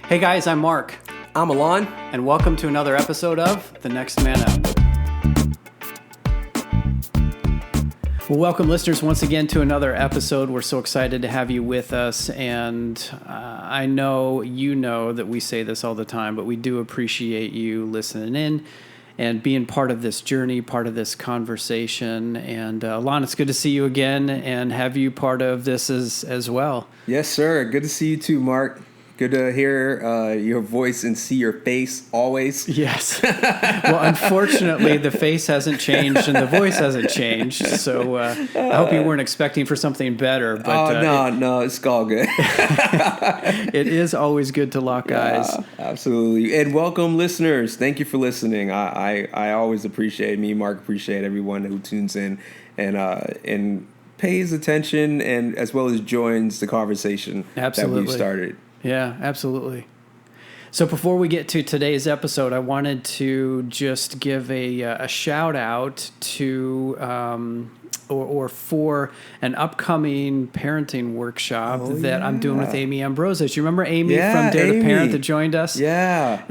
Hey guys, I'm Mark, I'm Alen. and welcome to another episode of The Next Man Up. Well, welcome listeners once again to another episode. We're so excited to have you with us, and I know you know that we say this all the time, but we do appreciate you listening in and being part of this journey, part of this conversation. And Alen, it's good to see you again and have you part of this as well. Yes, sir. Good to see you too, Mark. Good to hear your voice and see your face always. Yes. Well, unfortunately, the face hasn't changed and the voice hasn't changed. So I hope you weren't expecting for something better. But, no, it's all good. It is always good to lock eyes. Absolutely. And welcome, listeners. Thank you for listening. I always appreciate Mark, appreciate everyone who tunes in and pays attention and as well as joins the conversation that we've started. Yeah, absolutely. So before we get to today's episode, I wanted to just give a shout out to or for an upcoming parenting workshop that I'm doing with Amy Ambrosius. You remember Amy from Dare to Parent that joined us? Yeah.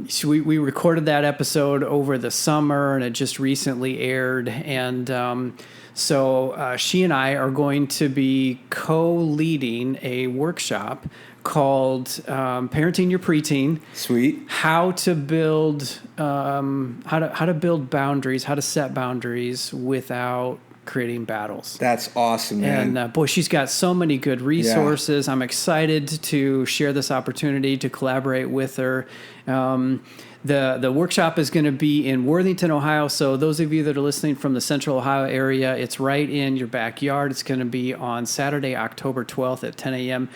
So we recorded that episode over the summer, and it just recently aired. And so she and I are going to be co-leading a workshop called Parenting Your Preteen. Sweet. How to build how to build boundaries, how to set boundaries without creating battles. That's awesome, man. And boy, she's got so many good resources. Yeah. I'm excited to share this opportunity to collaborate with her. The workshop is going to be in Worthington, Ohio. So those of you that are listening from the Central Ohio area, it's right in your backyard. It's going to be on Saturday, October 12th at 10 a.m.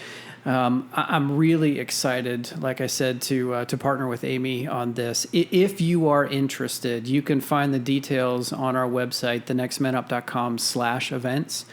I'm really excited, like I said, to partner with Amy on this. If you are interested, you can find the details on our website, thenextmanup.com/events,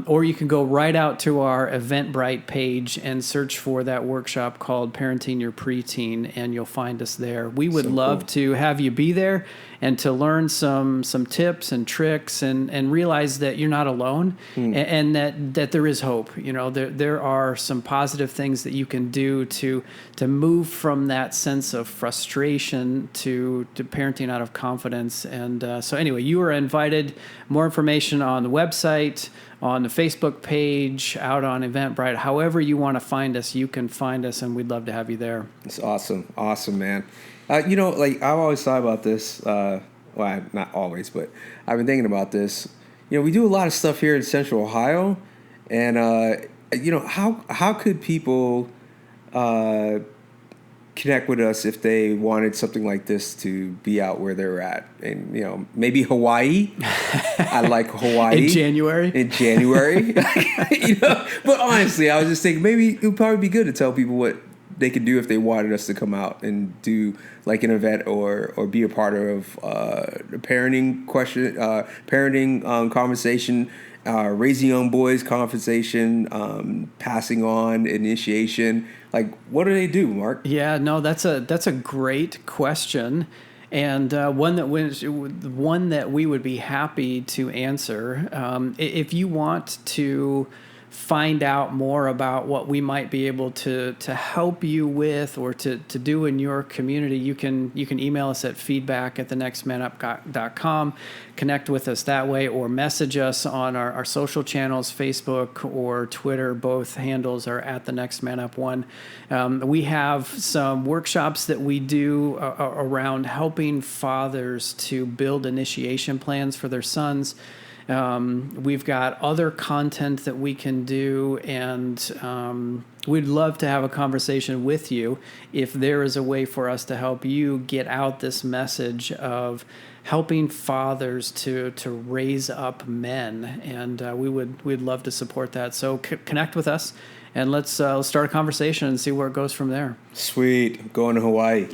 or you can go right out to our Eventbrite page and search for that workshop called Parenting Your Preteen, and you'll find us there. We would love to have you be there and to learn some tips and tricks and realize that you're not alone and that there is hope. You know, there are some positive things that you can do to move from that sense of frustration to parenting out of confidence. And so anyway, you are invited. More information on the website, on the Facebook page, out on Eventbrite. However you want to find us, you can find us, and we'd love to have you there. It's awesome. Awesome, man. I've always thought about this. Well, not always, but I've been thinking about this. You know, we do a lot of stuff here in Central Ohio, and how could people connect with us if they wanted something like this to be out where they're at? And maybe Hawaii. I like Hawaii in January. But honestly, I was just thinking maybe it would probably be good to tell people what they could do if they wanted us to come out and do like an event or be a part of the parenting conversation, raising young boys conversation, passing on initiation. Like, what do they do, Mark? Yeah, no, that's a great question, and one that we would be happy to answer. If you want to find out more about what we might be able to help you with or to do in your community, you can email us at feedback@thenextmanup.com, connect with us that way, or message us on our social channels, Facebook or Twitter. Both handles are at The Next Man Up 1. We have some workshops that we do around helping fathers to build initiation plans for their sons. We've got other content that we can do, and we'd love to have a conversation with you if there is a way for us to help you get out this message of helping fathers to raise up men, and we'd love to support that. So connect with us, and let's start a conversation and see where it goes from there. Sweet. I'm going to Hawaii.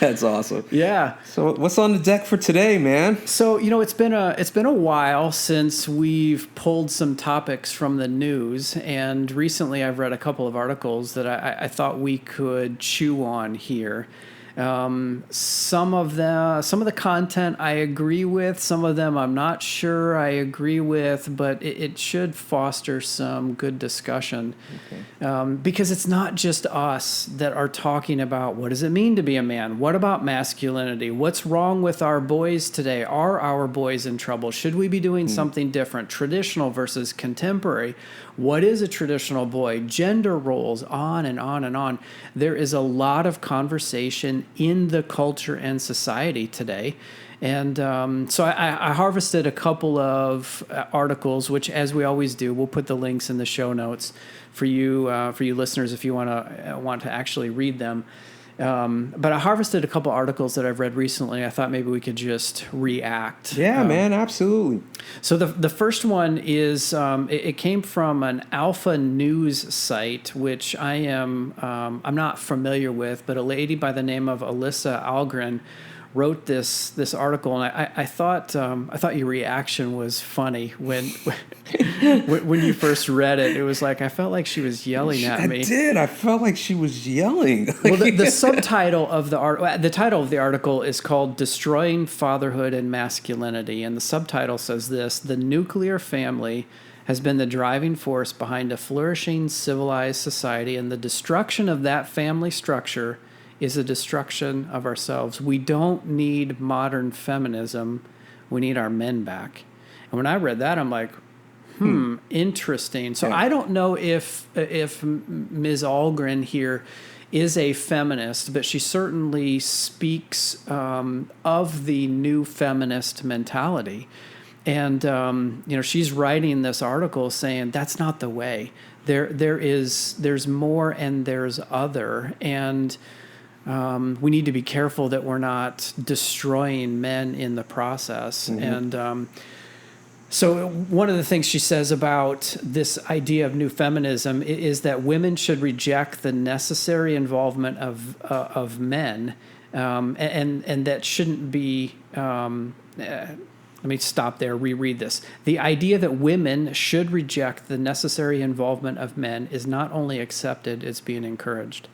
That's awesome. Yeah. So what's on the deck for today, man? So, it's been a while since we've pulled some topics from the news, and recently I've read a couple of articles that I thought we could chew on here. Some of the content I agree with, some of them I'm not sure I agree with, but it should foster some good discussion. Because it's not just us that are talking about what does it mean to be a man? What about masculinity? What's wrong with our boys today? Are our boys in trouble? Should we be doing something different? Traditional versus contemporary. What is a traditional boy? Gender roles, on and on and on. There is a lot of conversation in the culture and society today. And so I harvested a couple of articles, which, as we always do, we'll put the links in the show notes for you listeners if you want to actually read them. But I harvested a couple articles that I've read recently. I thought maybe we could just react. Yeah, man, absolutely. So the first one is it came from an Alpha News site, which I'm not familiar with, but a lady by the name of Alyssa Algren wrote this article, and I thought your reaction was funny when when you first read it. It was like I felt like she was yelling at me. I did. I felt like she was yelling. Well, the subtitle of the title of the article is called "Destroying Fatherhood and Masculinity," and the subtitle says this: "The nuclear family has been the driving force behind a flourishing civilized society, and the destruction of that family structure is a destruction of ourselves. We don't need modern feminism. We need our men back." And when I read that, I'm like, interesting. So I don't know if Ms. Algren here is a feminist, but she certainly speaks of the new feminist mentality. And she's writing this article saying that's not the way. There's more and there's other, and we need to be careful that we're not destroying men in the process. And so one of the things she says about this idea of new feminism is that women should reject the necessary involvement of men, and that shouldn't be. Let me stop there, reread this. The idea that women should reject the necessary involvement of men is not only accepted, it's being encouraged.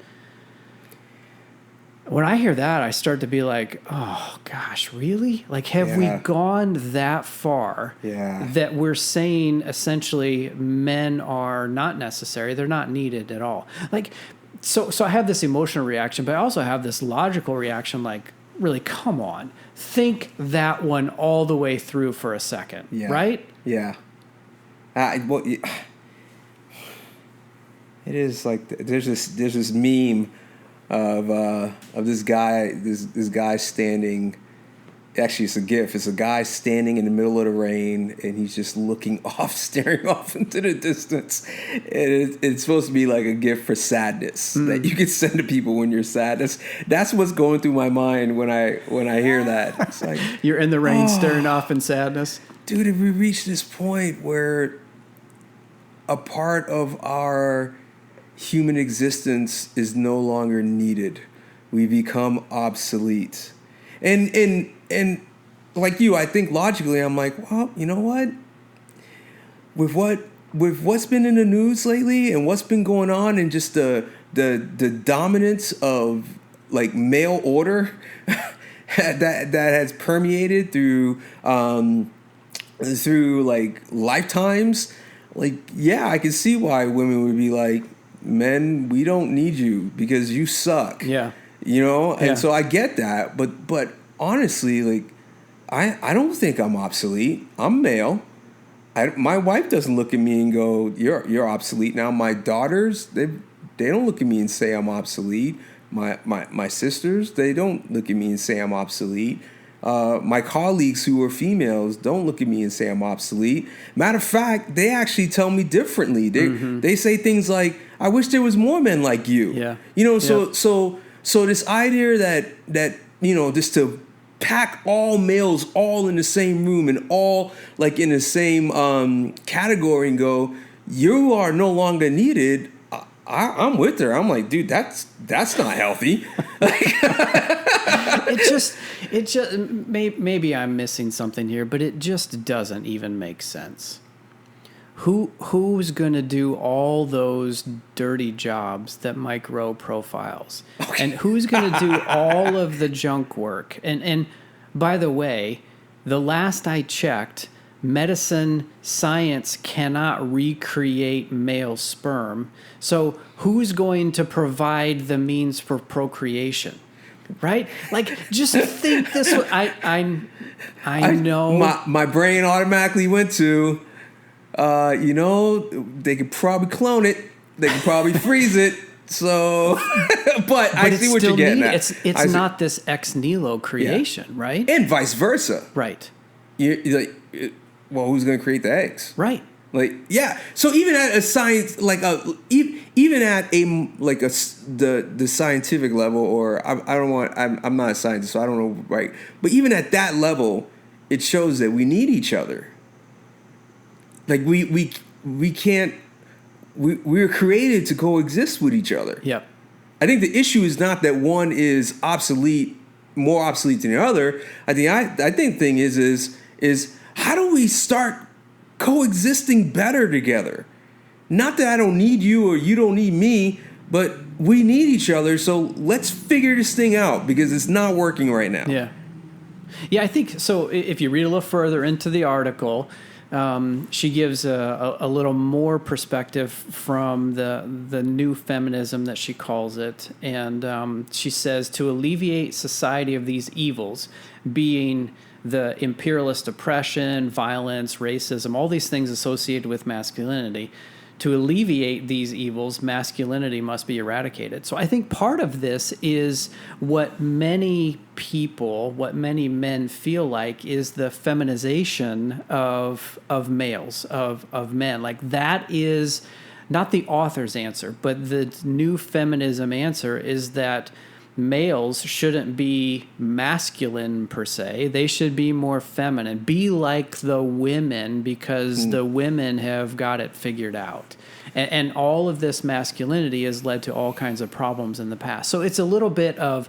When I hear that, I start to be like, oh, gosh, really? Like, have we gone that far that we're saying essentially men are not necessary, they're not needed at all? Like, so I have this emotional reaction, but I also have this logical reaction like, really, come on. Think that one all the way through for a second, right? Yeah. It is like there's this meme of this guy standing. Actually, it's a GIF. It's a guy standing in the middle of the rain, and he's just looking off, staring off into the distance. And it's supposed to be like a gift for sadness that you can send to people when you're sad. That's what's going through my mind when I hear that. It's like you're in the rain, staring off in sadness. Dude, if we reach this point where a part of our human existence is no longer needed, we become obsolete. And like you, I think logically, I'm like, well, you know what? With what's been in the news lately and what's been going on, and just the dominance of like male order that has permeated through like lifetimes, like I can see why women would be like, men, we don't need you because you suck. Yeah. And so I get that, but honestly, like, I don't think I'm obsolete. I'm male. My wife doesn't look at me and go, "You're obsolete now." My daughters, they don't look at me and say I'm obsolete. My sisters, they don't look at me and say I'm obsolete. My colleagues who are females don't look at me and say I'm obsolete. Matter of fact, they actually tell me differently. They say things like, "I wish there was more men like you." Yeah. So this idea that just to pack all males all in the same room and all like in the same category and go, "You are no longer needed." I'm with her. I'm like, dude, that's not healthy. It just maybe I'm missing something here, but it just doesn't even make sense. who's going to do all those dirty jobs that micro profiles? Okay. And who's going to do all of the junk work? And by the way, the last I checked, medicine science cannot recreate male sperm. So who's going to provide the means for procreation? Right? Like, just think this way. I know. My brain automatically went to, they could probably clone it. They could probably freeze it. So, but I see what you're getting at. It's not this ex nihilo creation, right? And vice versa. Right. You're like, well, who's going to create the eggs? Right. Like, yeah. So even at a science, even at the scientific level, or I'm not a scientist, so I don't know, right? But even at that level, it shows that we need each other. Like we can't. We're created to coexist with each other. Yep. I think the issue is not that one is more obsolete than the other. I think the thing is how do we start coexisting better together? Not that I don't need you or you don't need me, but we need each other. So let's figure this thing out because it's not working right now. Yeah. Yeah, I think so. If you read a little further into the article, she gives a little more perspective from the new feminism that she calls it. And she says, to alleviate society of these evils, being the imperialist oppression, violence, racism, all these things associated with masculinity, to alleviate these evils, masculinity must be eradicated. So I think part of this is what many men feel like is the feminization of males, of men. Like, that is not the author's answer, but the new feminism answer is that males shouldn't be masculine per se. They should be more feminine. Be like the women because the women have got it figured out. And all of this masculinity has led to all kinds of problems in the past. So it's a little bit of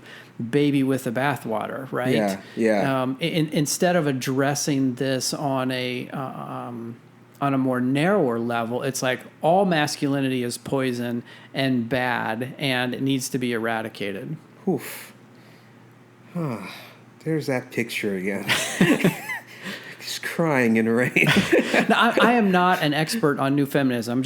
baby with the bathwater, right? Yeah, yeah. Instead of addressing this on a more narrower level, it's like all masculinity is poison and bad, and it needs to be eradicated. Oof. There's that picture again. Just crying in the rain. Now, I am not an expert on new feminism.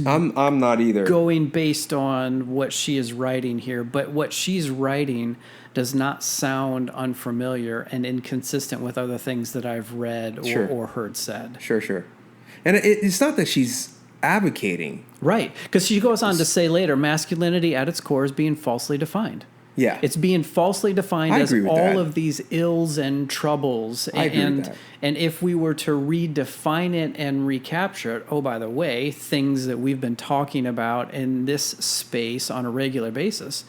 I'm not either. Going based on what she is writing here, but what she's writing does not sound unfamiliar and inconsistent with other things that I've read or heard said. Sure. And it's not that she's advocating. Right. Because she goes on to say later, masculinity at its core is being falsely defined. Yeah. It's being falsely defined as all of these ills and troubles. I agree with that. And if we were to redefine it and recapture it, oh, by the way, things that we've been talking about in this space on a regular basis,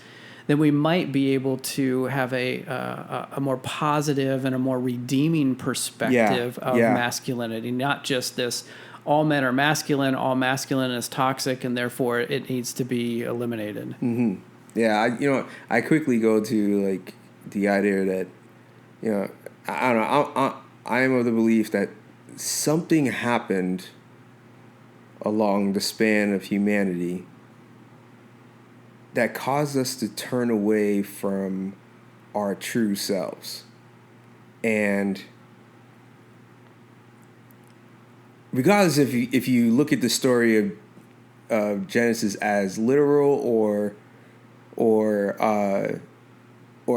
then we might be able to have a more positive and a more redeeming perspective of masculinity, not just this all men are masculine, all masculine is toxic, and therefore it needs to be eliminated. Mm-hmm. Yeah, I quickly go to like the idea that, I don't know, I am of the belief that something happened along the span of humanity that caused us to turn away from our true selves. And regardless if you look at the story of Genesis as literal or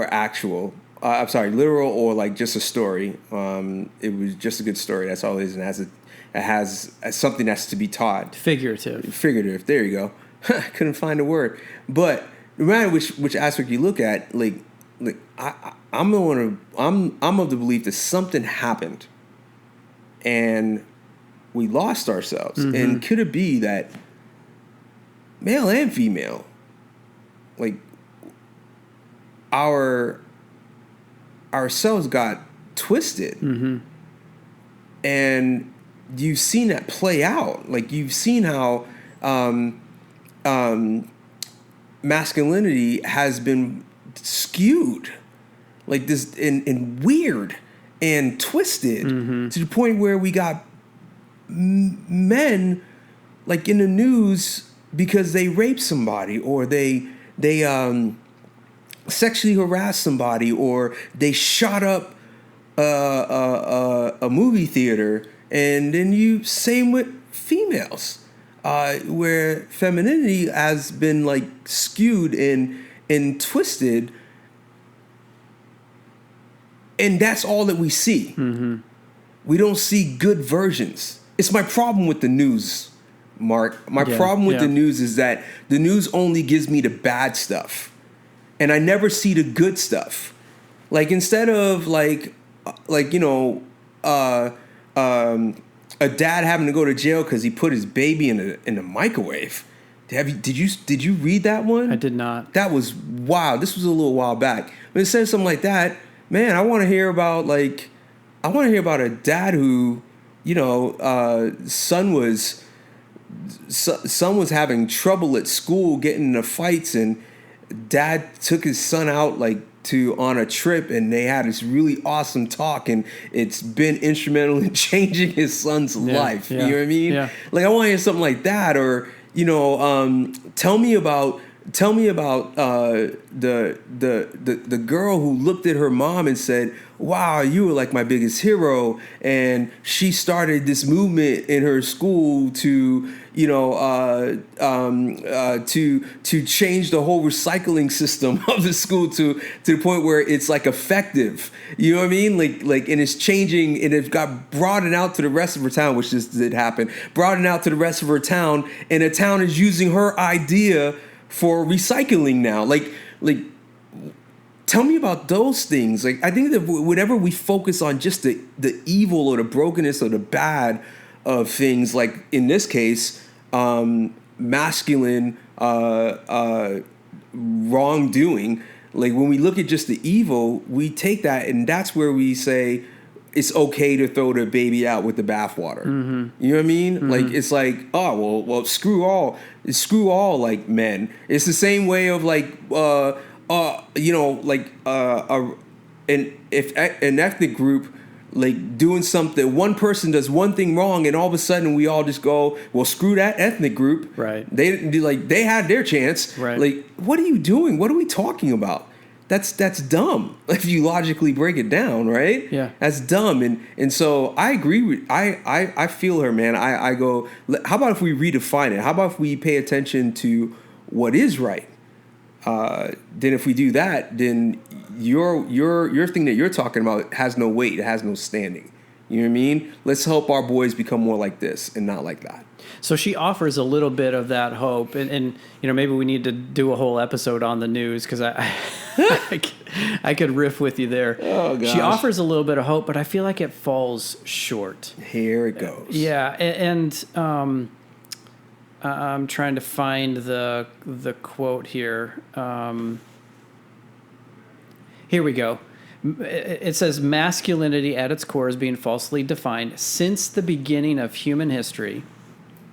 actual. I'm sorry, literal or like just a story. It was just a good story. That's all it is, and it has something that's to be taught. Figurative. There you go. I couldn't find a word, but no matter which aspect you look at, I'm of the belief that something happened, and we lost ourselves. Mm-hmm. And could it be that male and female, like ourselves got twisted, mm-hmm. and you've seen that play out. Like you've seen how masculinity has been skewed, like this, and weird and twisted, mm-hmm. to the point where we got men, like in the news, because they rape somebody or they sexually harass somebody or they shot up a movie theater, and then same with females, where femininity has been like skewed and twisted, and that's all that we see. Mm-hmm. We don't see good versions. It's my problem with the news, Mark. My problem with the news is that the news only gives me the bad stuff, and I never see the good stuff. Like instead of a dad having to go to jail because he put his baby in the microwave. Did you read that one? I did not. That was wild. This was a little while back. When it says something like that, man, I want to hear about a dad who, son was having trouble at school, getting into fights, and dad took his son out on a trip, and they had this really awesome talk, and it's been instrumental in changing his son's life. Yeah, you know what I mean? Yeah. Like I want to hear something like that, or tell me about the girl who looked at her mom and said, "Wow, you were like my biggest hero," and she started this movement in her school to change the whole recycling system of the school to the point where it's like effective. You know what I mean? Like, and it's changing, and it got broadened out to the rest of her town, which just did happen. Broadened out to the rest of her town, and the town is using her idea for recycling now. Like, tell me about those things. Like, I think that whenever we focus on just the evil or the brokenness or the bad of things, like in this case, masculine wrongdoing, like when we look at just the evil, we take that, and that's where we say it's okay to throw the baby out with the bathwater. Mm-hmm. You know what I mean? Mm-hmm. Like it's like, oh well, screw all like men. It's the same way of an ethnic group like doing something. One person does one thing wrong, and all of a sudden we all just go, well, screw that ethnic group. Right? They had their chance. Right? Like, what are you doing? What are we talking about? That's dumb if you logically break it down, right? Yeah. That's dumb. And so I agree with I feel her, man. I go, how about if we redefine it? How about if we pay attention to what is right? Then if we do that, then your thing that you're talking about has no weight, it has no standing. You know what I mean? Let's help our boys become more like this and not like that. So she offers a little bit of that hope, and maybe we need to do a whole episode on the news, because I could riff with you there. Oh gosh. She offers a little bit of hope, but I feel like it falls short. Here it goes. Yeah, and I'm trying to find the quote here. Here we go. It says, masculinity at its core is being falsely defined. Since the beginning of human history,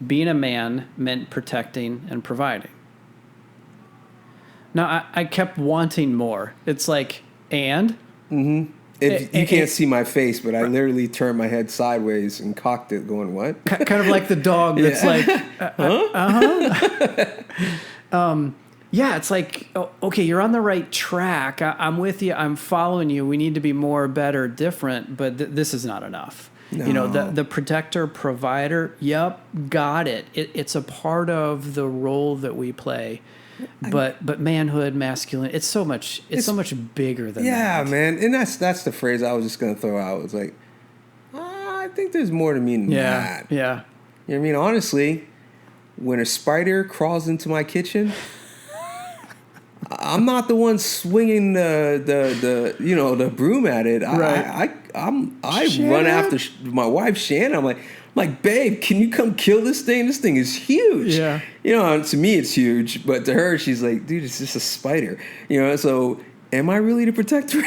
being a man meant protecting and providing. Now, I kept wanting more. It's like, and? Mm-hmm. You can't see my face, but I literally turned my head sideways and cocked it, going, what? Kind of like the dog that's like, yeah, it's like, okay, you're on the right track. I'm with you. I'm following you. We need to be more, better, different, but this is not enough. No. The protector, provider, yep, got it. It's a part of the role that we play. But manhood, masculine, it's so much bigger than that. Yeah, man. And that's the phrase I was just going to throw out. It's like, I think there's more to me than that. Yeah. You know what I mean? Honestly, when a spider crawls into my kitchen, I'm not the one swinging the broom at it. Right. I run after my wife, Shannon. I'm like, babe, can you come kill this thing? This thing is huge. Yeah. To me it's huge, but to her she's like, dude, it's just a spider. So am I really the protector?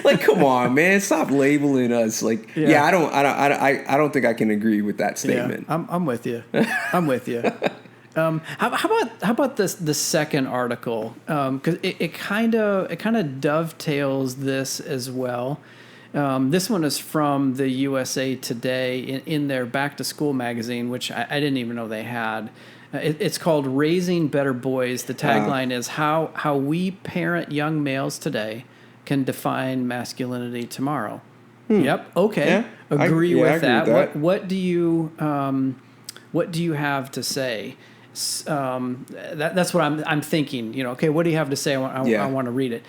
Like, come on, man, stop labeling us. Like, I don't think I can agree with that statement. Yeah, I'm with you. I'm with you. How about this the second article? Because it kind of dovetails this as well. This one is from the USA Today in their Back to School magazine, which I didn't even know they had. It's called Raising Better Boys. The tagline is how we parent young males today can define masculinity tomorrow. Yep. Okay. Yeah, Agree with that. that. What do you have to say? That's what I'm thinking. You know. Okay. What do you have to say? I want to read it.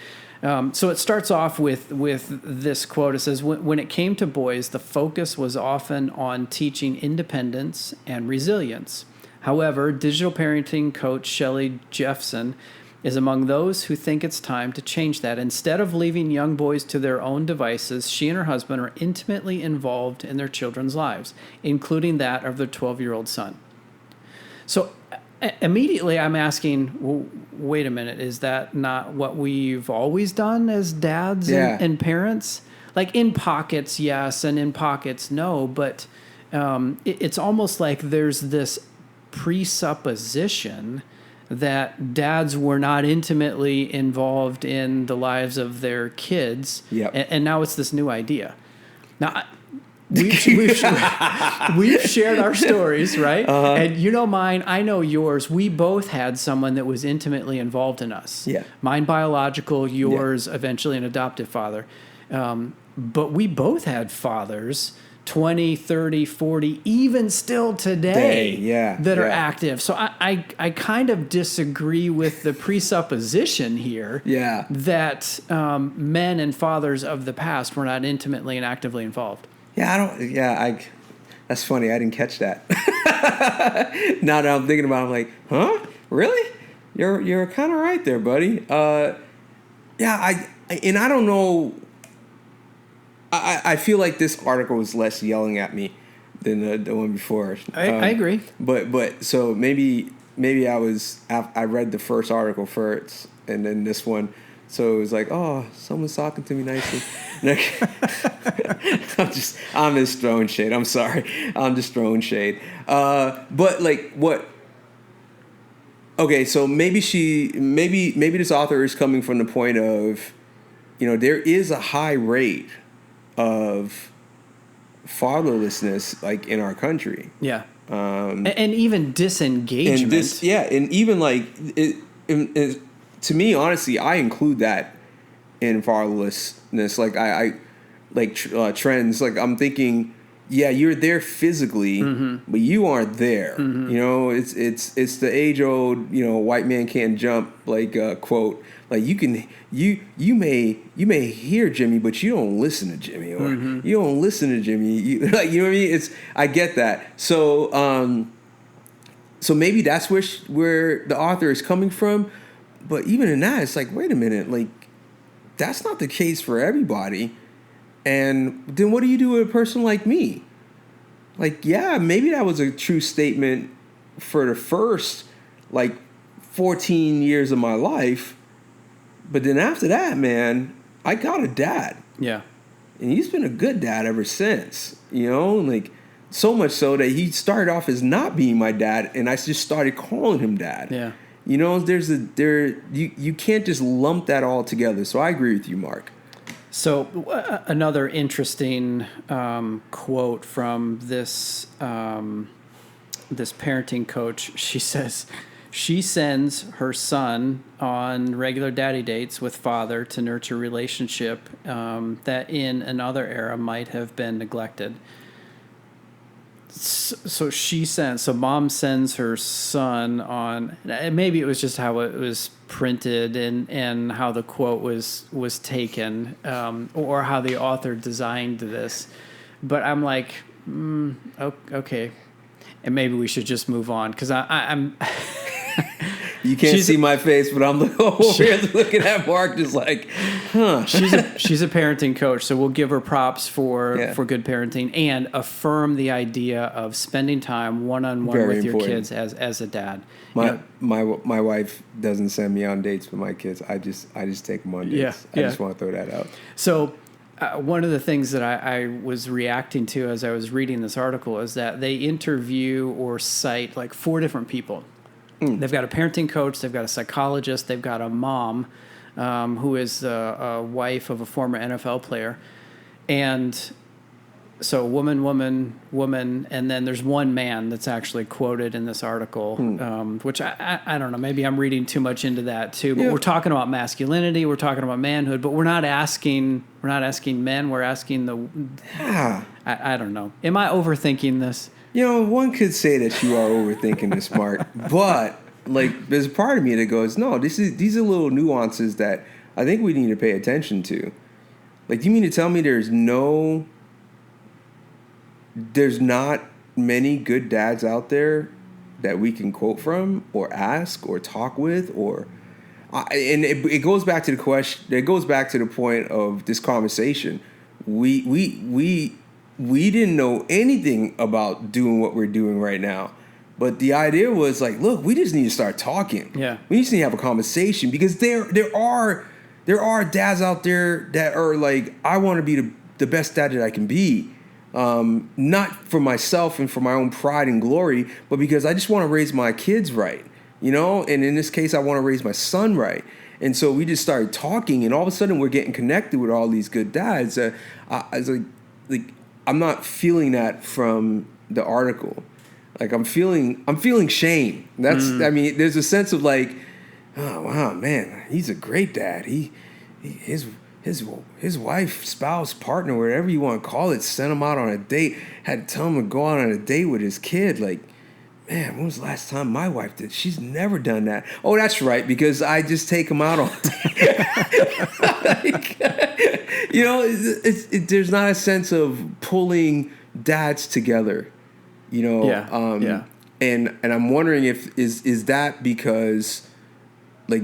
So it starts off with this quote. It says, when it came to boys, the focus was often on teaching independence and resilience. However, digital parenting coach Shelley Jeffson is among those who think it's time to change that. Instead of leaving young boys to their own devices, she and her husband are intimately involved in their children's lives, including that of their 12-year-old son. So immediately I'm asking, well, wait a minute, is that not what we've always done as dads and parents? Like in pockets, yes, and in pockets, no, but it's almost like there's this presupposition that dads were not intimately involved in the lives of their kids, and now it's this new idea. Now, we've shared our stories, right? And you know mine, I know yours. We both had someone that was intimately involved in us. Yeah. Mine biological, yours eventually an adoptive father. But we both had fathers 20, 30, 40, even still today that are active. So I kind of disagree with the presupposition here that men and fathers of the past were not intimately and actively involved. That's funny. I didn't catch that. Now that I'm thinking about it, I'm like, huh? Really? You're kind of right there, buddy. I don't know. I feel like this article was less yelling at me than the one before. I agree. But so maybe I read the first article first and then this one. So it was like, oh, someone's talking to me nicely. I'm just throwing shade. I'm sorry. I'm just throwing shade. But like what? Okay, so maybe this author is coming from the point of, there is a high rate of fatherlessness like in our country. Yeah. And even disengagement. And even like it, to me, honestly, I include that in fatherlessness. Like I trends. Like I'm thinking, you're there physically, but you aren't there. It's the age old, white man can't jump like quote. Like you may hear Jimmy, but you don't listen to Jimmy, or you don't listen to Jimmy. You know what I mean? I get that. So so maybe that's where the author is coming from. But even in that, it's like, wait a minute, like that's not the case for everybody. And then what do you do with a person like me? Like, maybe that was a true statement for the first like 14 years of my life. But then after that, man, I got a dad. Yeah. And he's been a good dad ever since, like so much so that he started off as not being my dad and I just started calling him dad. Yeah. You can't just lump that all together. So I agree with you, Mark. So another interesting quote from this this parenting coach. She says she sends her son on regular daddy dates with father to nurture relationship that in another era might have been neglected. So mom sends her son on, maybe it was just how it was printed and how the quote was taken, or how the author designed this. But I'm like, okay. And maybe we should just move on because I'm You can't see my face, but I'm over here looking at Mark just like, huh. She's a parenting coach, so we'll give her props for good parenting and affirm the idea of spending time one-on-one with your kids as a dad. My wife doesn't send me on dates with my kids. I just take them on dates. I just want to throw that out. So one of the things that I was reacting to as I was reading this article is that they interview or cite like 4 different people. They've got a parenting coach, they've got a psychologist, they've got a mom who is a wife of a former NFL player. And so woman, woman, woman, and then there's one man that's actually quoted in this article, which I don't know, maybe I'm reading too much into that too, but we're talking about masculinity, we're talking about manhood, but we're not asking men, we're asking I don't know. Am I overthinking this? One could say that you are overthinking this, Mark, but like there's a part of me that goes, no, these are little nuances that I think we need to pay attention to. Like, do you mean to tell me there's not many good dads out there that we can quote from or ask or talk with and it goes back to the question. It goes back to the point of this conversation. We didn't know anything about doing what we're doing right now, but the idea was like, look, we just need to start talking. Yeah, we just need to have a conversation because there are dads out there that are like, I want to be the best dad that I can be. Not for myself and for my own pride and glory, but because I just want to raise my kids right, and in this case, I want to raise my son right. And so we just started talking, and all of a sudden we're getting connected with all these good dads. I was like, I'm not feeling that from the article. Like I'm feeling shame. That's, I mean, there's a sense of like, oh wow, man, he's a great dad. His wife, spouse, partner, whatever you want to call it, sent him out on a date, had to tell him to go out on a date with his kid. Like, man, when was the last time my wife did? She's never done that. Oh, that's right, because I just take him out on like, there's not a sense of pulling dads together, And I'm wondering if is that because like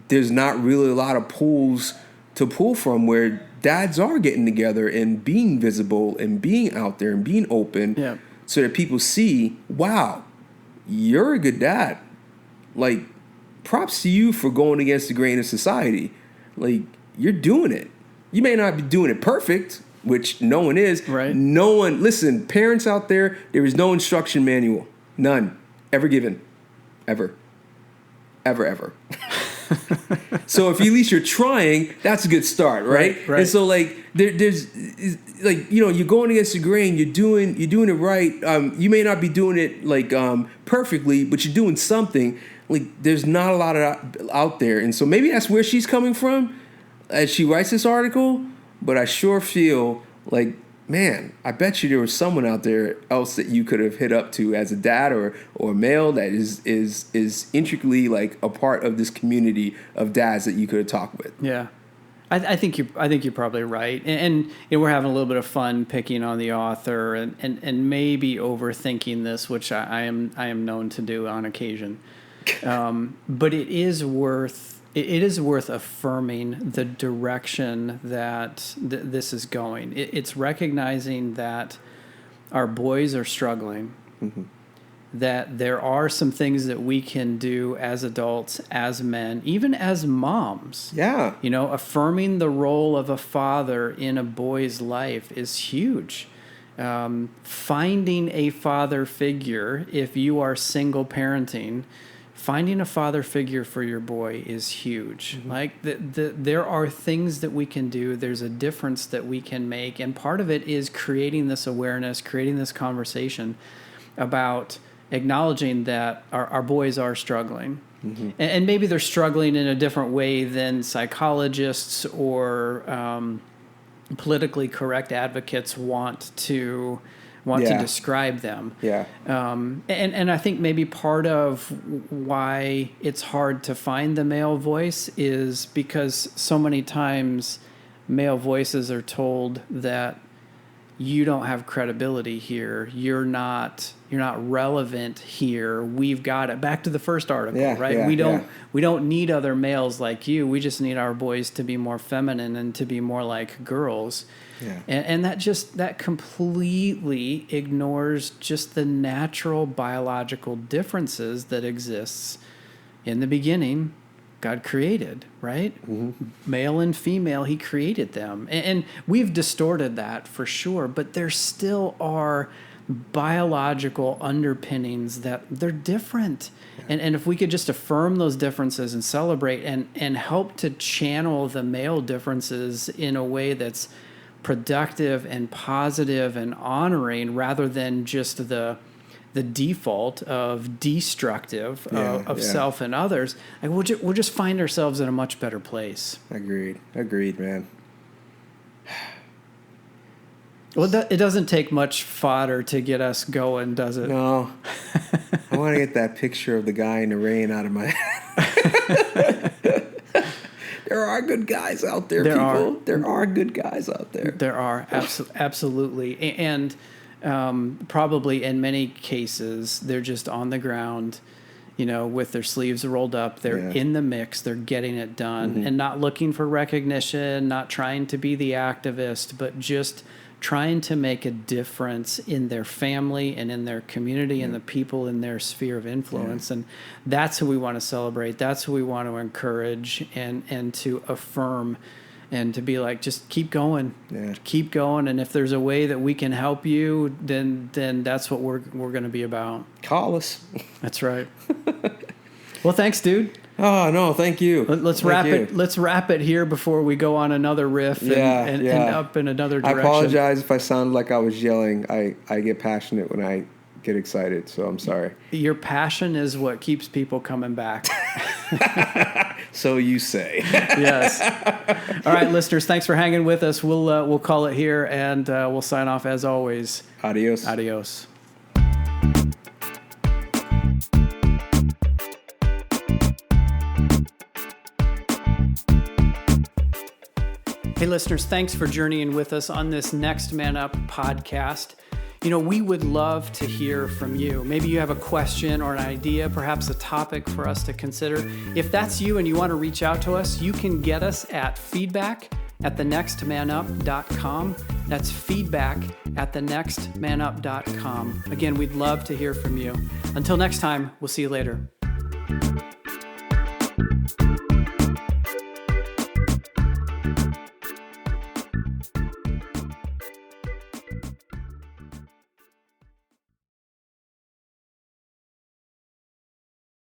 there's not really a lot of pools to pull from where dads are getting together and being visible and being out there and being open so that people see, wow, you're a good dad. Like, props to you for going against the grain of society. Like, you're doing it. You may not be doing it perfect, which no one is. Right. No one, listen, parents out there is no instruction manual. None. Ever given. Ever. Ever. So if at least you're trying, that's a good start, right? Right. And so like there's like you're going against the grain, you're doing it right. You may not be doing it like perfectly, but you're doing something. Like there's not a lot of out there, and so maybe that's where she's coming from as she writes this article. But I sure feel like, man, I bet you there was someone out there else that you could have hit up to as a dad or a male that is intricately like a part of this community of dads that you could have talked with. Yeah, I think you're probably right, and we're having a little bit of fun picking on the author and maybe overthinking this, which I am known to do on occasion, but it is worth affirming the direction that this is going. It's recognizing that our boys are struggling, that there are some things that we can do as adults, as men, even as moms. Yeah. Affirming the role of a father in a boy's life is huge. Finding a father figure, if you are single parenting, finding a father figure for your boy is huge. Like there are things that we can do. There's a difference that we can make. And part of it is creating this awareness, creating this conversation about acknowledging that our boys are struggling. And maybe they're struggling in a different way than psychologists or politically correct advocates want to describe them. Yeah. And I think maybe part of why it's hard to find the male voice is because so many times male voices are told that you don't have credibility here. You're not relevant here. We've got it. Back to the first article, right? We don't need other males like you. We just need our boys to be more feminine and to be more like girls. Yeah. And that completely ignores just the natural biological differences that exists in the beginning. God created, right? Male and female, he created them. And we've distorted that for sure, but there still are biological underpinnings that they're different. And if we could just affirm those differences and celebrate and help to channel the male differences in a way that's productive and positive and honoring rather than just the default of destructive of self and others, like we'll just find ourselves in a much better place. Agreed, man. Well, it doesn't take much fodder to get us going, does it? No. I want to get that picture of the guy in the rain out of my head. There are good guys out there, people. There are good guys out there. There are, absolutely. And probably in many cases, they're just on the ground, with their sleeves rolled up. They're in the mix. They're getting it done and not looking for recognition, not trying to be the activist, but just trying to make a difference in their family and in their community and the people in their sphere of influence. And that's who we want to celebrate. That's who we want to encourage and to affirm and to be like, just keep going, keep going. And if there's a way that we can help you, then that's what we're going to be about. Call us. That's right. Well, thanks, dude. Oh, no, thank you. Let's wrap it here before we go on another riff and up in another direction. I apologize if I sounded like I was yelling. I get passionate when I get excited, so I'm sorry. Your passion is what keeps people coming back. So you say. Yes. All right, listeners, thanks for hanging with us. We'll call it here, and we'll sign off as always. Adios. Adios. Hey, listeners, thanks for journeying with us on this Next Man Up podcast. We would love to hear from you. Maybe you have a question or an idea, perhaps a topic for us to consider. If that's you and you want to reach out to us, you can get us at feedback@thenextmanup.com. That's feedback@thenextmanup.com. Again, we'd love to hear from you. Until next time, we'll see you later.